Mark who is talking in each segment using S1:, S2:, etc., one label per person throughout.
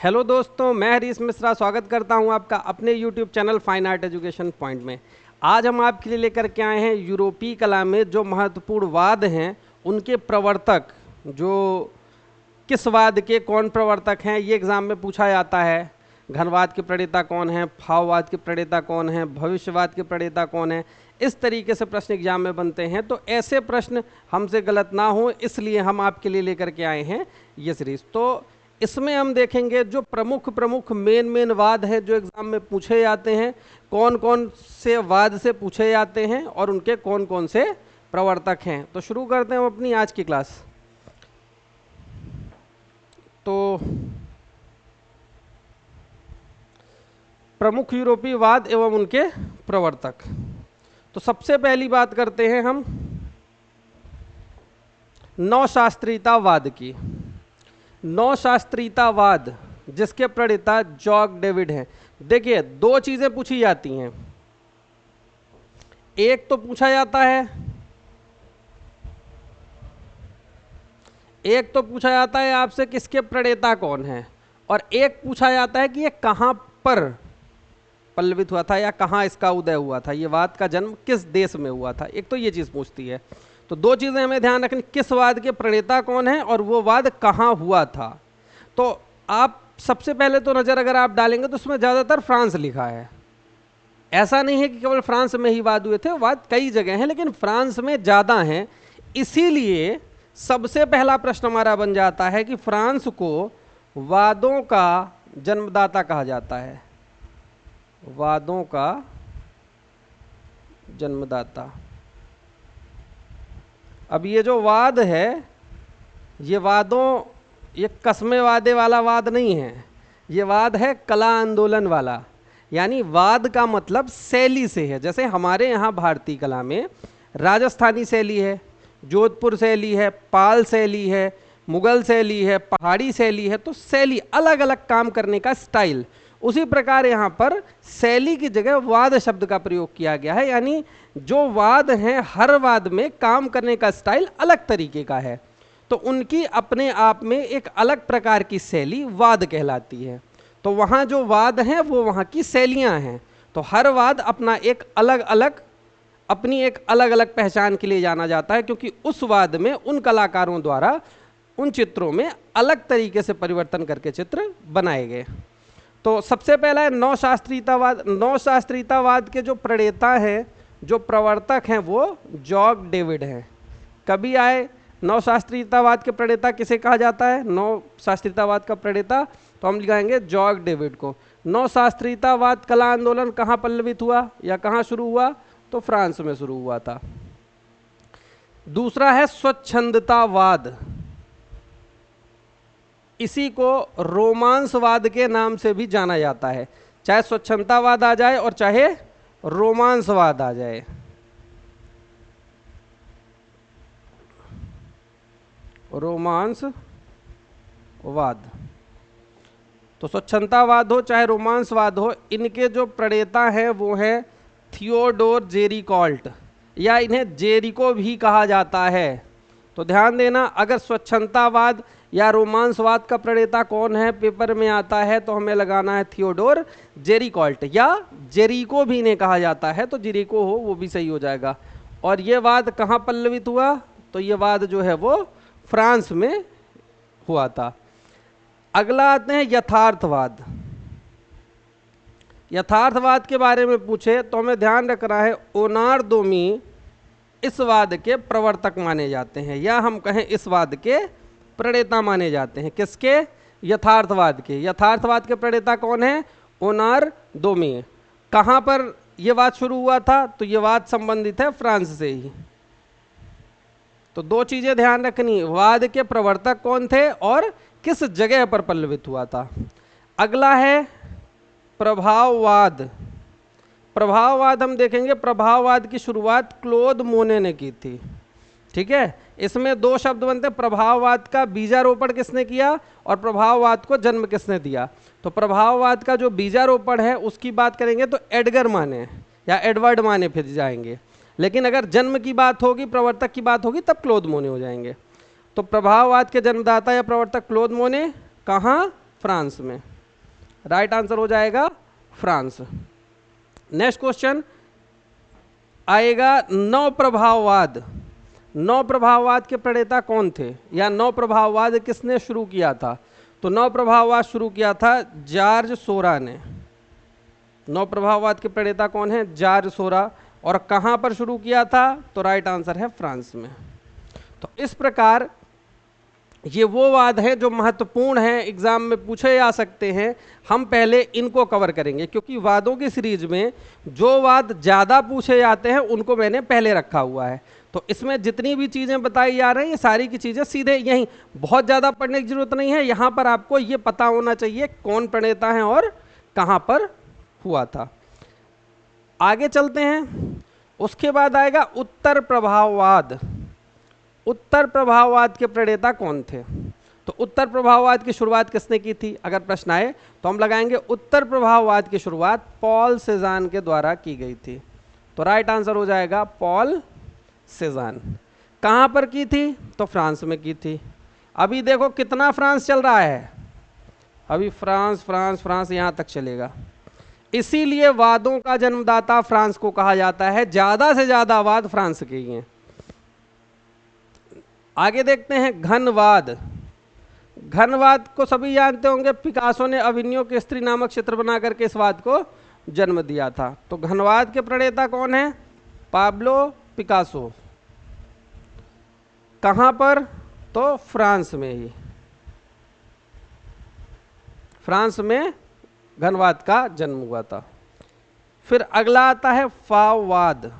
S1: Hello दोस्तों, मैं हरीश मिश्रा स्वागत करता हूं आपका अपने YouTube channel fine art education point में। आज हम आपके लिए लेकर के आए हैं यूरोपीय कला में जो महत्वपूर्ण वाद हैं उनके प्रवर्तक, जो किस वाद के कौन प्रवर्तक हैं ये एग्ज़ाम में पूछा जाता है। घनवाद के प्रणेता कौन हैं, भाववाद के प्रणेता कौन हैं, भविष्यवाद के प्रणेता कौन हैं, इस तरीके से प्रश्न एग्जाम में बनते हैं। तो ऐसे प्रश्न हमसे गलत ना हो इसलिए हम आपके लिए लेकर के आए हैं ये सीरीज। तो इसमें हम देखेंगे जो प्रमुख मेन वाद है जो एग्जाम में पूछे जाते हैं, कौन कौन से वाद से पूछे जाते हैं और उनके कौन कौन से प्रवर्तक हैं। तो शुरू करते हैं हम अपनी आज की क्लास। तो प्रमुख यूरोपीय वाद एवं उनके प्रवर्तक। तो सबसे पहली बात करते हैं हम नवशास्त्रीयतावाद की। नवशास्त्रीयतावाद जिसके प्रणेता जॉक डेविड हैं। देखिए, दो चीजें पूछी जाती हैं। एक तो पूछा जाता है आपसे किसके प्रणेता कौन है, और एक पूछा जाता है कि ये कहां पर पल्लवित हुआ था या कहां इसका उदय हुआ था, ये वाद का जन्म किस देश में हुआ था। एक तो ये चीज पूछती है। तो दो चीजें हमें ध्यान रखनी, किस वाद के प्रणेता कौन है और वो वाद कहां हुआ था। तो आप सबसे पहले तो नजर अगर आप डालेंगे तो उसमें ज्यादातर फ्रांस लिखा है। ऐसा नहीं है कि केवल फ्रांस में ही वाद हुए थे, वाद कई जगह हैं लेकिन फ्रांस में ज्यादा हैं। इसीलिए सबसे पहला प्रश्न हमारा बन जाता है कि फ्रांस को वादों का जन्मदाता कहा जाता है। वादों का जन्मदाता। अब ये जो वाद है ये कस्मे वादे वाला वाद नहीं है, ये वाद है कला आंदोलन वाला। यानी वाद का मतलब शैली से है। जैसे हमारे यहाँ भारतीय कला में राजस्थानी शैली है, जोधपुर शैली है, पाल शैली है, मुगल शैली है, पहाड़ी शैली है। तो शैली अलग अलग काम करने का स्टाइल, उसी प्रकार यहाँ पर शैली की जगह वाद शब्द का प्रयोग किया गया है। यानी जो वाद हैं हर वाद में काम करने का स्टाइल अलग तरीके का है, तो उनकी अपने आप में एक अलग प्रकार की शैली वाद कहलाती है। तो वहाँ जो वाद हैं वो वहाँ की शैलियाँ हैं। तो हर वाद अपना अपनी एक अलग अलग पहचान के लिए जाना जाता है, क्योंकि उस वाद में उन कलाकारों द्वारा उन चित्रों में अलग तरीके से परिवर्तन करके चित्र बनाए गए। तो सबसे पहला है नवशास्त्रीयतावाद। नवशास्त्रीयतावाद के जो प्रणेता हैं, जो प्रवर्तक हैं, वो जॉक डेविड हैं। कभी आए नवशास्त्रीयतावाद के प्रणेता किसे कहा जाता है, नवशास्त्रीयतावाद का प्रणेता, तो हम लिखाएंगे जॉक डेविड को। नवशास्त्रीयतावाद कला आंदोलन कहाँ पल्लवित हुआ या कहाँ शुरू हुआ, तो फ्रांस में शुरू हुआ था। दूसरा है स्वच्छंदतावाद। इसी को रोमांसवाद के नाम से भी जाना जाता है। चाहे स्वच्छंदतावाद आ जाए और चाहे रोमांसवाद आ जाए। रोमांसवाद, तो स्वच्छंदतावाद हो चाहे रोमांसवाद हो, इनके जो प्रणेता हैं वो हैं थियोडोर जेरिकॉल्ट, या इन्हें जेरिको भी कहा जाता है। तो ध्यान देना, अगर स्वच्छंदतावाद या रोमांसवाद का प्रणेता कौन है पेपर में आता है तो हमें लगाना है थियोडोर जेरिकॉल्ट, या जेरिको भी इन्हें कहा जाता है, तो जेरिको हो वो भी सही हो जाएगा। और ये वाद कहाँ पल्लवित हुआ, तो ये वाद जो है वो फ्रांस में हुआ था। अगला आते हैं यथार्थवाद। यथार्थवाद के बारे में पूछे तो हमें ध्यान रखना है ओनार दोमी इस वाद के प्रवर्तक माने जाते हैं, या हम कहें इस वाद के प्रणेता माने जाते हैं। किसके, यथार्थवाद के। यथार्थवाद के प्रणेता कौन है, ओनार दोमी। कहां पर यह वाद शुरू हुआ था, तो यह वाद संबंधित है फ्रांस से ही। तो दो चीजें ध्यान रखनी, वाद के प्रवर्तक कौन थे और किस जगह पर पल्लवित हुआ था। अगला है प्रभाववाद। प्रभाववाद हम देखेंगे, प्रभाववाद की शुरुआत क्लोद मोने ने की थी। ठीक है, इसमें दो शब्द बनते हैं, प्रभाववाद का बीजारोपण किसने किया और प्रभाववाद को जन्म किसने दिया। तो प्रभाववाद का जो बीजारोपण है उसकी बात करेंगे तो एडगर माने या एडवर्ड माने फिर जाएंगे, लेकिन अगर जन्म की बात होगी, प्रवर्तक की बात होगी, तब क्लोद मोने हो जाएंगे। तो प्रभाववाद के जन्मदाता या प्रवर्तक क्लोद मोने, कहाँ, फ्रांस में। राइट आंसर हो जाएगा फ्रांस। नेक्स्ट क्वेश्चन आएगा नव प्रभाववाद। नव प्रभाववाद के प्रणेता कौन थे, या नव प्रभाववाद किसने शुरू किया था? तो नव प्रभाववाद शुरू किया था जॉर्ज सोरा ने। नव प्रभाववाद के प्रणेता कौन है? जॉर्ज सोरा। और कहां पर शुरू किया था? तो राइट आंसर है फ्रांस में। तो इस प्रकार ये वो वाद हैं जो महत्वपूर्ण हैं, एग्जाम में पूछे जा सकते हैं। हम पहले इनको कवर करेंगे, क्योंकि वादों की सीरीज में जो वाद ज़्यादा पूछे जाते हैं उनको मैंने पहले रखा हुआ है। तो इसमें जितनी भी चीज़ें बताई जा रही हैं ये सारी की चीज़ें सीधे यहीं, बहुत ज़्यादा पढ़ने की जरूरत नहीं है। यहाँ पर आपको ये पता होना चाहिए कौन प्रणेता है और कहाँ पर हुआ था। आगे चलते हैं। उसके बाद आएगा उत्तर प्रभाववाद। उत्तर प्रभाववाद के प्रणेता कौन थे? तो उत्तर प्रभाववाद की शुरुआत किसने की थी? अगर प्रश्न आए तो हम लगाएंगे उत्तर प्रभाववाद की शुरुआत पॉल सेजान के द्वारा की गई थी। तो राइट आंसर हो जाएगा पॉल सेजान। कहां पर की थी? तो फ्रांस में की थी। अभी देखो कितना फ्रांस चल रहा है, अभी फ्रांस फ्रांस फ्रांस यहां तक चलेगा। इसीलिए वादों का जन्मदाता फ्रांस को कहा जाता है। ज्यादा से ज्यादा वाद फ्रांस के ही हैं। आगे देखते हैं घनवाद। घनवाद को सभी जानते होंगे, पिकासो ने अभिनयों की स्त्री नामक चित्र बना करके इस वाद को जन्म दिया था। तो घनवाद के प्रणेता कौन है? Pablo Picasso. कहां पर? तो फ्रांस में ही। फ्रांस में घनवाद का जन्म हुआ था। फिर अगला आता है फाववाद।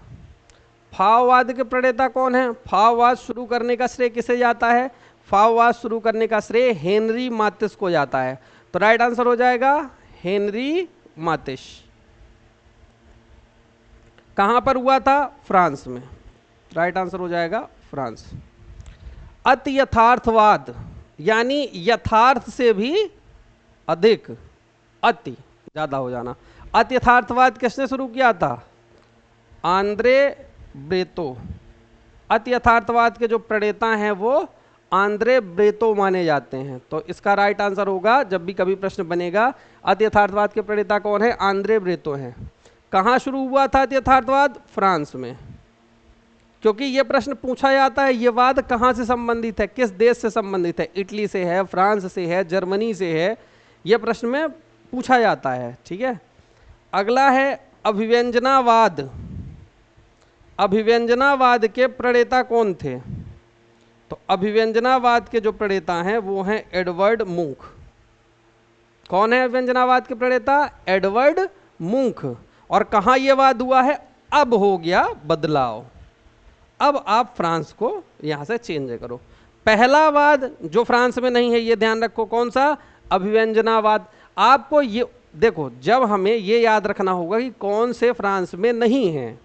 S1: फाववाद के प्रणेता कौन है? फाववाद शुरू करने का श्रेय किसे जाता है? फाववाद शुरू करने का श्रेय हेनरी मातिस को जाता है। तो राइट आंसर हो जाएगा हेनरी मातिस। कहां पर हुआ था? फ्रांस में। राइट आंसर हो जाएगा फ्रांस। अति यथार्थवाद, यानी यथार्थ से भी अधिक, अति ज्यादा हो जाना। अति यथार्थवाद किसने शुरू किया था? Andre Breton. अति यथार्थवाद के जो प्रणेता हैं वो आंद्रे ब्रेतो माने जाते हैं। तो इसका राइट आंसर होगा, जब भी कभी प्रश्न बनेगा, अति यथार्थवाद के प्रणेता कौन है? आंद्रे ब्रेतो हैं। कहाँ शुरू हुआ था अति यथार्थवाद? फ्रांस में। क्योंकि ये प्रश्न पूछा जाता है, ये वाद कहाँ से संबंधित है, किस देश से संबंधित है? इटली से है, फ्रांस से है, जर्मनी से है, यह प्रश्न में पूछा जाता है। ठीक है। अगला है अभिव्यंजनावाद। अभिव्यंजनावाद के प्रणेता कौन थे? तो अभिव्यंजनावाद के जो प्रणेता हैं वो हैं एडवर्ड मुंक। कौन है अभिव्यंजनावाद के प्रणेता? एडवर्ड मुंक। और कहाँ ये वाद हुआ है? अब हो गया बदलाव, अब आप फ्रांस को यहां से चेंज करो। पहला वाद जो फ्रांस में नहीं है, ये ध्यान रखो, कौन सा? अभिव्यंजनावाद। आपको ये देखो, जब हमें ये याद रखना होगा कि कौन से फ्रांस में नहीं हैं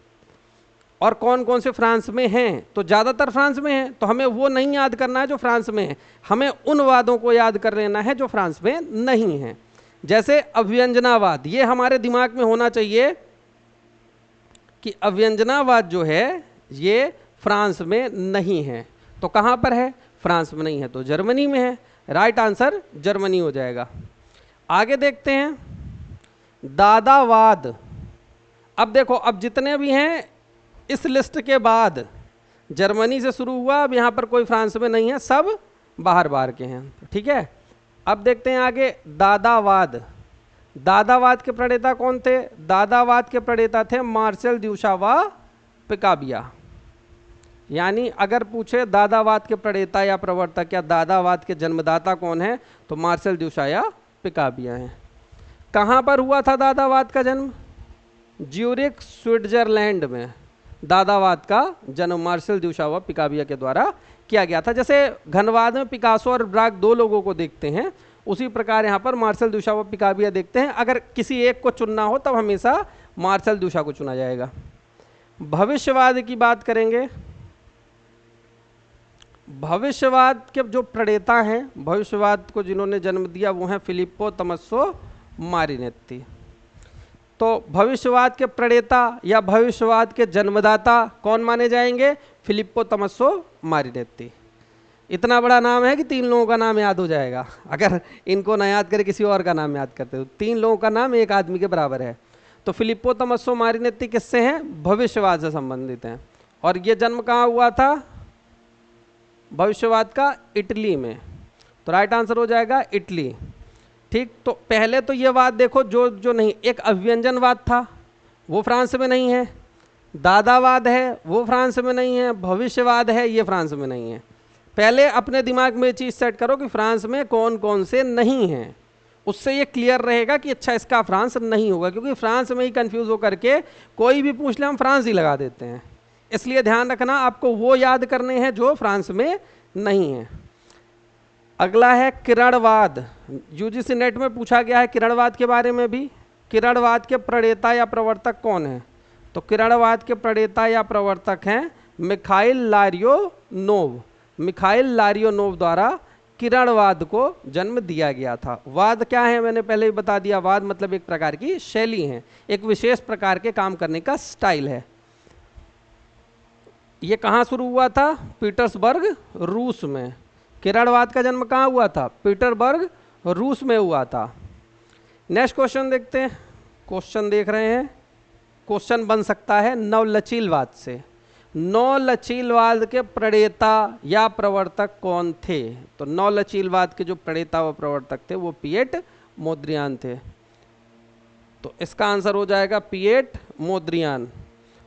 S1: और कौन कौन से फ्रांस में हैं, तो ज़्यादातर फ्रांस में हैं, तो हमें वो नहीं याद करना है जो फ्रांस में है, हमें उन वादों को याद कर लेना है जो फ्रांस में नहीं हैं। जैसे अभिव्यंजनावाद, ये हमारे दिमाग में होना चाहिए कि अभिव्यंजनावाद जो है ये फ्रांस में नहीं है। तो कहाँ पर है? फ्रांस में नहीं है तो जर्मनी में है। राइट आंसर जर्मनी हो जाएगा। आगे देखते हैं दादावाद। अब देखो, अब जितने भी हैं इस लिस्ट के बाद जर्मनी से शुरू हुआ, अब यहाँ पर कोई फ्रांस में नहीं है, सब बाहर बाहर के हैं। ठीक है। अब देखते हैं आगे दादावाद। दादावाद के प्रणेता कौन थे? दादावाद के प्रणेता थे मार्सेल द्यूशावा पिकाबिया। यानी अगर पूछे दादावाद के प्रणेता या प्रवर्तक या दादावाद के जन्मदाता कौन है, तो मार्सेल द्यूशाया पिकाबिया हैं। कहाँ पर हुआ था दादावाद का जन्म? ज्यूरिख स्विट्जरलैंड में दादावाद का जन्म मार्सेल द्यूशावा पिकाबिया के द्वारा किया गया था। जैसे घनवाद में पिकासो और ब्राक दो लोगों को देखते हैं, उसी प्रकार यहाँ पर मार्सेल द्यूशावा पिकाबिया देखते हैं। अगर किसी एक को चुनना हो तब हमेशा मार्सेल द्यूशा को चुना जाएगा। भविष्यवाद की बात करेंगे। भविष्यवाद के जो प्रणेता हैं, भविष्यवाद को जिन्होंने जन्म दिया वो हैं फिलिप्पो तमस्सो मारिनेत्ती। तो भविष्यवाद के प्रणेता या भविष्यवाद के जन्मदाता कौन माने जाएंगे? फिलिप्पो तमस्सो मारिनेत्ती। इतना बड़ा नाम है कि 3 लोगों का नाम याद हो जाएगा। अगर इनको ना याद करे किसी और का नाम याद करते हो, 3 लोगों का नाम एक आदमी के बराबर है। तो फिलिप्पो तोमासो मारिनेत्ती किससे हैं? भविष्यवाद से संबंधित हैं। और ये जन्म कहाँ हुआ था भविष्यवाद का? इटली में। तो राइट आंसर हो जाएगा इटली। ठीक, तो पहले तो ये वाद देखो जो जो नहीं, एक अव्यंजनवाद था वो फ्रांस में नहीं है, दादावाद है वो फ्रांस में नहीं है, भविष्यवाद है ये फ्रांस में नहीं है। पहले अपने दिमाग में ये चीज़ सेट करो कि फ्रांस में कौन कौन से नहीं हैं, उससे ये क्लियर रहेगा कि अच्छा इसका फ्रांस नहीं होगा, क्योंकि फ्रांस में ही कंफ्यूज होकर के कोई भी पूछ ले हम फ्रांस ही लगा देते हैं। इसलिए ध्यान रखना, आपको वो याद करने हैं जो फ्रांस में नहीं है। अगला है किरणवाद। यूजीसी नेट में पूछा गया है किरणवाद के बारे में भी। किरणवाद के प्रणेता या प्रवर्तक कौन है? तो किरणवाद के प्रणेता या प्रवर्तक हैं मिखाइल लारियोनोव। मिखाइल लारियोनोव द्वारा किरणवाद को जन्म दिया गया था। वाद क्या है मैंने पहले ही बता दिया, वाद मतलब एक प्रकार की शैली है, एक विशेष प्रकार के काम करने का स्टाइल है। ये कहाँ शुरू हुआ था? पीटर्सबर्ग रूस में। किरणवाद का जन्म कहाँ हुआ था? पीटर्सबर्ग रूस में हुआ था। नेक्स्ट क्वेश्चन देखते हैं। क्वेश्चन देख रहे हैं, क्वेश्चन बन सकता है नवलचीलवाद से। नवलचीलवाद के प्रणेता या प्रवर्तक कौन थे? तो नवलचीलवाद के जो प्रणेता व प्रवर्तक थे वो पिएट मोद्रियान थे। तो इसका आंसर हो जाएगा पिएट मोद्रियान।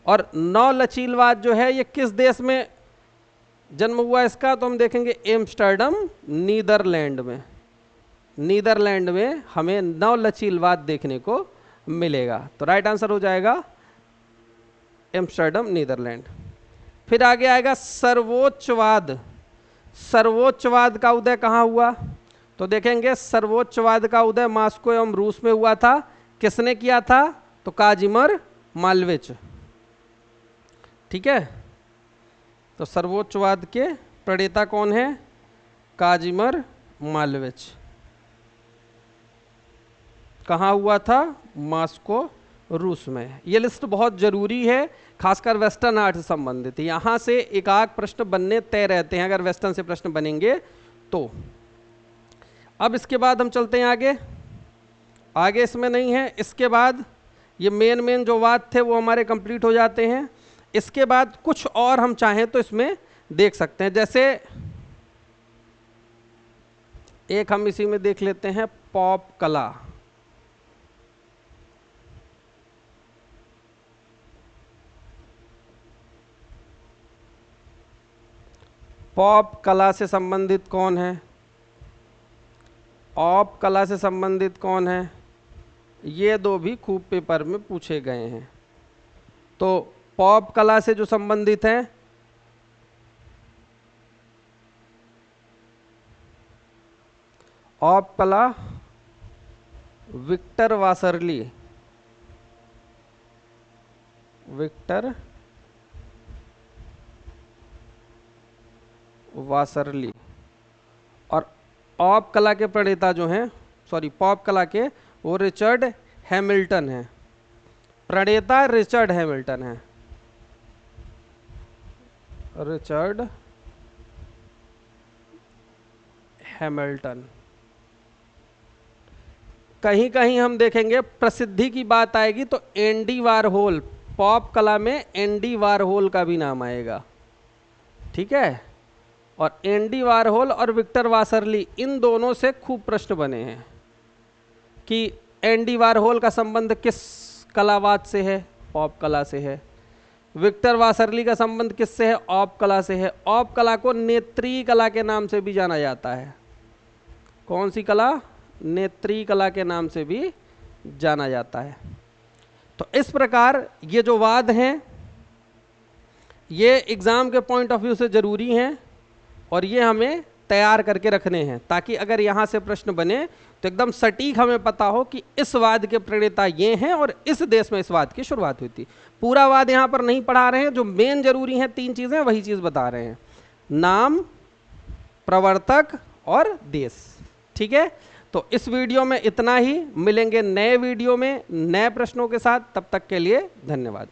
S1: और नवलचीलवाद जो है ये किस देश में जन्म हुआ इसका? तो हम देखेंगे एम्स्टर्डम नीदरलैंड में। नीदरलैंड में हमें नवलचीलवाद देखने को मिलेगा। तो राइट आंसर हो जाएगा एम्स्टर्डम नीदरलैंड। फिर आगे आएगा सर्वोच्चवाद। सर्वोच्चवाद का उदय कहाँ हुआ? तो देखेंगे सर्वोच्चवाद का उदय मॉस्को एवं रूस में हुआ था। किसने किया था? तो काजिमर माल्विच। ठीक है, तो सर्वोच्चवाद के प्रणेता कौन है? काजिमर माल्विच। कहाँ हुआ था? मॉस्को रूस में। ये लिस्ट बहुत जरूरी है, खासकर वेस्टर्न आर्ट से संबंधित। यहाँ से एक आध प्रश्न बनने तय रहते हैं अगर वेस्टर्न से प्रश्न बनेंगे तो। अब इसके बाद हम चलते हैं आगे। आगे इसमें नहीं है, इसके बाद ये मेन जो वाद थे वो हमारे कंप्लीट हो जाते हैं। इसके बाद कुछ और हम चाहें तो इसमें देख सकते हैं, जैसे एक हम इसी में देख लेते हैं पॉप कला। पॉप कला से संबंधित कौन है? पॉप कला से संबंधित कौन है? ये दो भी खूब पेपर में पूछे गए हैं। तो पॉप कला से जो संबंधित हैं पॉप कला विक्टर वासरली। विक्टर वासरली। और पॉप कला के प्रणेता जो हैं, पॉप कला के वो रिचर्ड हैमिल्टन हैं। प्रणेता रिचर्ड हैमिल्टन है। Richard Hamilton. कहीं कहीं हम देखेंगे प्रसिद्धि की बात आएगी तो एंडी वारहोल, पॉप कला में एंडी वारहोल का भी नाम आएगा। ठीक है, और एंडी वारहोल और विक्टर वासरली इन दोनों से खूब प्रश्न बने हैं कि एंडी वारहोल का संबंध किस कलावाद से है? पॉप कला से है। विक्टर वासरली का संबंध किससे है? ऑप कला से है। ऑप कला को नेत्री कला के नाम से भी जाना जाता है। कौन सी कला? नेत्री कला के नाम से भी जाना जाता है। तो इस प्रकार ये जो वाद हैं ये एग्जाम के पॉइंट ऑफ व्यू से जरूरी हैं और ये हमें तैयार करके रखने हैं ताकि अगर यहाँ से प्रश्न बने तो एकदम सटीक हमें पता हो कि इस वाद के प्रणेता ये हैं और इस देश में इस वाद की शुरुआत हुई थी। पूरा वाद यहाँ पर नहीं पढ़ा रहे हैं, जो मेन जरूरी हैं 3 चीजें वही चीज बता रहे हैं, नाम, प्रवर्तक और देश। ठीक है, तो इस वीडियो में इतना ही। मिलेंगे नए वीडियो में नए प्रश्नों के साथ, तब तक के लिए धन्यवाद।